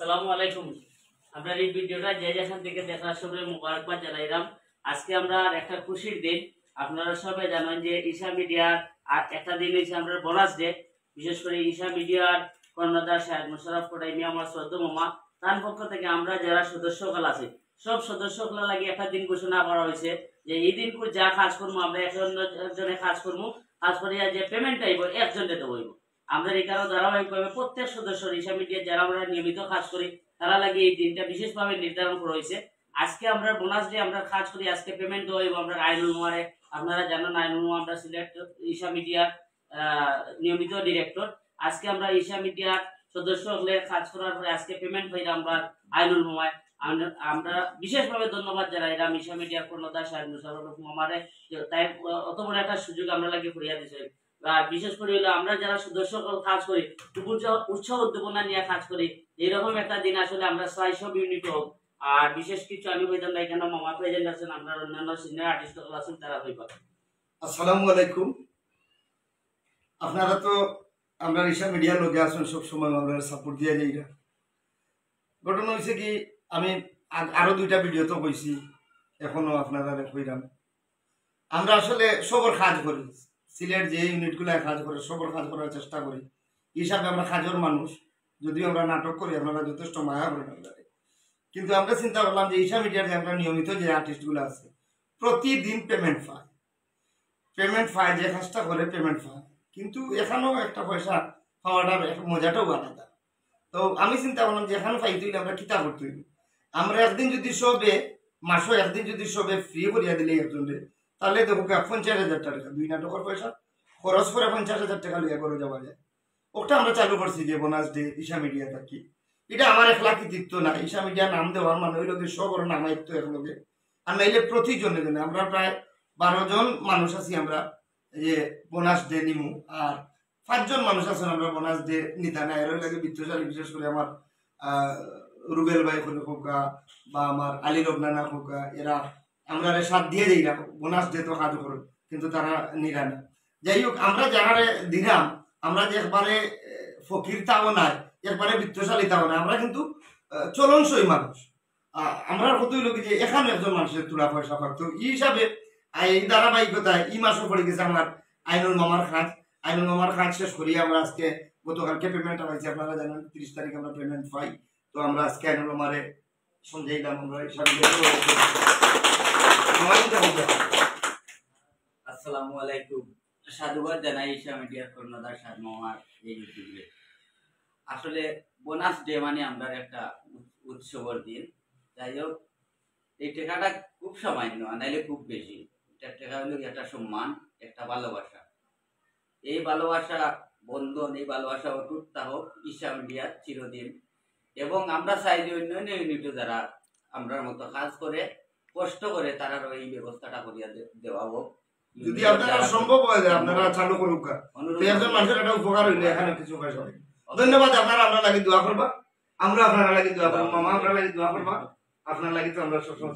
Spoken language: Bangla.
আসসালামু আলাইকুম। আপনার এই ভিডিওটা যে যেখান থেকে দেখার সবাই মোবারকবাদ জানাইলাম। আজকে আমরা একটা খুশির দিন। আপনারা সবাই জানেন যে ঈশা মিডিয়ার আর একটা দিন হচ্ছে আমরা বোনাস ডে। বিশেষ করে ঈশা মিডিয়ার কর্ণধার সাহেব মোশাররফ কোটাইমি আমার শ্রদ্ধ মামা, তার পক্ষ থেকে আমরা যারা সদস্যকাল আছে সব সদস্যগুলো লাগে একটা দিন ঘোষণা করা হয়েছে যে এই দিন যা কাজ করবো আমরা একজনে কাজ করবো, কাজ করিয়া যে পেমেন্ট আইব একজনে দেবো। আমরা এই কারণে ধারাবাহিকভাবে প্রত্যেক সদস্য ঈশা মিডিয়া যারা আমরা নিয়মিত কাজ করি তারা লাগে এই দিনটা বিশেষভাবে নির্ধারণ করা হয়েছে। আজকে আমরা বোনাস ডে আমরা কাজ করি, আজকে পেমেন্ট দেবো এবং আমরা আইনুল মারে আপনারা জানেন আইনুল আমরা সিলেক্ট ঈশা মিডিয়ার নিয়মিত ডিরেক্টর। আজকে আমরা ঈশা মিডিয়ার সদস্য হলে কাজ করার পরে আজকে পেমেন্ট পাই আমরা আইনুল মামায়। আমরা বিশেষভাবে ধন্যবাদ জানাই ঈশা মিডিয়ার কর্ণধার সাহেব মোশাররফ মামারে, তাই অত বড় একটা সুযোগ আমরা লাগে করিয়া দিয়েছে। বিশেষ করে হলো আমরা যারা সদস্য কাজ করি উৎসাহ উদ্দীপনা নিয়ে কাজ করি, এইরকম একটা দিন আসলে আমরা 600 ইউনিট হোক। আর বিশেষ কিছু আমি বলতাম না, এখানে মামা প্রেজেন্ট আছেন, আমরা অন্যান্য সিনিয়র আর্টিস্ট আছেন, তারা হইবা। আসসালামু আলাইকুম। আপনারা তো আমরা ঈশা মিডিয়ার লোকে আছেন, সবসময় আমরা সাপোর্ট দিয়ে যাই। ঘটনা হয়েছে কি, আমি আরো 2টা ভিডিও তো কইছি, এখনো আপনারা কইরাম। আমরা আসলে সবর কাজ করি, সিলেট যে ইউনিটগুলো কাজ করে সবর কাজ করার চেষ্টা করি। হিসাবে আমরা কাজের মানুষ, যদিও আমরা নাটক করি, আপনারা যথেষ্ট মায়া করেন আপনারা। কিন্তু আমরা চিন্তা করলাম যে ঈশা মিডিয়ার যে আমরা নিয়মিত যে আর্টিস্টগুলো আছে প্রতিদিন পেমেন্ট পায়, যে কাজটা করে পেমেন্ট পায়, কিন্তু এখানেও একটা পয়সা পাওয়াটার মজাটাও আলাদা। তো আমি চিন্তা করলাম যে এখানে পাইতে হইলে আমরা কিতা করতে হইব। আমরা একদিন যদি সবে মাসও একদিন যদি সবে ফ্রি করিয়া দিলে একজনের, তাহলে দেখো 50,000 টাকা 2 নাটকের পয়সা খরচ করে 50,000 টাকা লইয়া করে যাওয়া যায়। ওটা আমরা চালু করছি যে বোনাস ডে ঈশা মিডিয়া থাকি। এটা আমার একলা কৃতিত্ব না, ঈশা মিডিয়া নাম দেওয়ার মানে হইল কি সবর নামায়িত্ব একলগে। আর নাইলে প্রতিজনে জনে আমরা প্রায় 12 জন মানুষ আছি আমরা যে বোনাস ডে নিমু, আর 5 জন মানুষ আছেন আমরা বোনাস ডে নিতা না। এর লাগে বিত্তশালী, বিশেষ করে আমার রুবেল ভাই খোকা বা আমার আলী রবনানা খোকা, এরা আমরা সাথ দিয়ে যাই না। বোনাস ডে তো কাজ করুন, কিন্তু তারা নিরা না। যাই হোক, আমরা যাহারে দিলাম, আমরা যে একবারে ফকির তাও নাই, একবারে বিত্তশালী তাও নাই, আমরা কিন্তু চলনসই মানুষ। আমরা কত হইল কি যে এখানে একজন মানুষের তুলা পয়সা পাক। তো এই হিসাবে এই ধারাবাহিকতায় এই মাসও পড়ে গেছে আমার আইনুল মামার খাত শেষ করি। আমরা আজকে গতকালকে পেমেন্ট পাইছি, আপনারা জানেন 30 তারিখ আমরা পেমেন্ট পাই। তো আমরা আজকে আইনুল মামারে সঞ্জয়লাম। আমরা আসসালামু আলাইকুম। সাধুবাদ জানাই ঈশা মিডিয়ার কর্ণধার সাহেব মামার এই ইউটিউবে। আসলে বোনাস ডে মানে আমরা একটা উৎসবের দিন। যাই হোক, এই টাকাটা খুব সামান্য, নাইলে খুব বেশি। এটা টাকা হলো একটা সম্মান, একটা ভালোবাসা। এই ভালোবাসা বন্ধন, এই ভালোবাসা অটুট থাকুক ঈশা মিডিয়ার চিরদিন। এবং আমরা চাই যে অন্যান্য ইউনিটে যারা আমরার মতো কাজ করে কষ্ট করে তারারও এই ব্যবস্থাটা করিয়া দেওয়া হোক। যদি আপনারা সম্ভব হয় আপনারা চালু করুক, একজন মানুষের একটা উপকার হইলে এখানে কিছু পয়সা। ধন্যবাদ। আপনারা লাগি দোয়া করবা, আমরা আপনারা লাগি দোয়া করবো, মামা আপনারা লাগি দোয়া করবা, আপনার লাগি তো আমরা সবসময়।